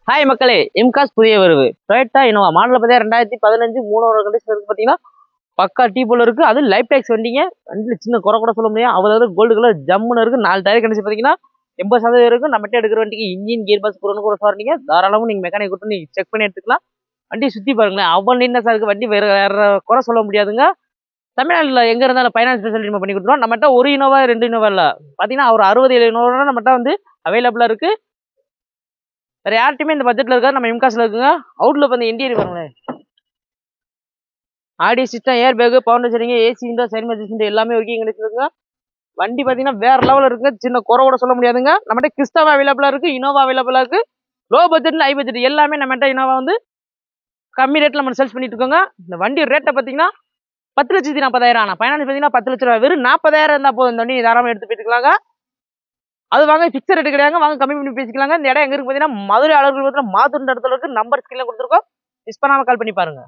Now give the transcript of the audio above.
Hi மக்களே, எம்காஸ் புதிய வருவு Toyota Innova model பார்த்தீங்கன்னா 2015 3 கண்டிஷன் இருக்கு. பார்த்தீங்கன்னா பக்கா டீ போல இருக்கு. அது லைஃப் டேக்ஸ் வண்டிங்க. வண்டியில் சின்ன குறை கூட சொல்ல முடியாது. அவ்வளவு கோல்டு கலர் ஜம்முன்னு இருக்கு. 4 டயர் கண்டிஷன் பார்த்தீங்கன்னா 80% இருக்கு. நம்மகிட்ட எடுக்கிற வண்டிக்கு இன்ஜின் கியர் பாக்ஸ் பொருள் கூட சொல்றீங்க. தாராளமும் நீங்க மெக்கானிக் கொடுத்து நீங்க செக் பண்ணி எடுத்துக்கலாம். வண்டி சுத்தி பாருங்களேன், அவ்வளோ நீட்னஸா இருக்கு. வண்டி வேற வேற குறை சொல்ல முடியாதுங்க. தமிழ்நாட்டில் எங்க இருந்தாலும் ஃபைனான்ஸ் ஃபெசிலிட்டி நம்ம பண்ணி கொடுத்துருவோம். நம்மகிட்ட ஒரு இனோவா 2 இனோவா இல்லை, பார்த்தீங்கன்னா ஒரு 60-70 இனோவா நம்மகிட்ட வந்து அவைலபிளா இருக்கு. வேற யார்ட்டுமே இந்த பட்ஜெட்ல இருக்காது, நம்ம இம்காஸ்ல இருக்குங்க. அவுட்ல வந்து இன்டீரியர் பாருங்களேன், ஆடி சிஸ்டம், ஏர் பேக், பவுண்டர் சரிங்க, ஏசி விண்டோ, சைட் மிரர் எல்லாமே ஒர்க்கிங் இருக்குங்க. வண்டி பாத்தீங்கன்னா வேற லெவலில் இருக்கு. சின்ன குறை கூட சொல்ல முடியாதுங்க. நம்மகிட்ட கிறிஸ்டாவா அவைலபிளா இருக்கு, இனோவா அவைலபிளா இருக்கு. லோ பட்ஜெட்ல ஹை பட்ஜெட் எல்லாமே நம்மகிட்ட இனோவா வந்து கம்மி ரேட்ல நம்ம சேல்ஸ் பண்ணிட்டு இருக்கோங்க. இந்த வண்டி ரேட்டை பாத்தீங்கன்னா 10,40,000. ஆனால் ஃபைனான்ஸ் பார்த்தீங்கன்னா 10 லட்ச ரூபா. வெறும் 40,000 இருந்தால் போதும். இந்த வண்டி தாராளமாக எடுத்து போயிட்டுக்கலாங்க. அது வாங்க, பிக்சர் ரேட்டு கிடையாது, வாங்க கம்மி பண்ணி பேசிக்கலாங்க. இந்த இடம் எங்க இருக்கு பார்த்தீங்கன்னா மதுரை அலுவலகத்தில் மாத்துன்ற இடத்துல இருக்கு. நம்பர் ஸ்கிரீன்ல கொடுத்துருக்கோம். மிஸ் பண்ணாம கால் பண்ணி பாருங்க.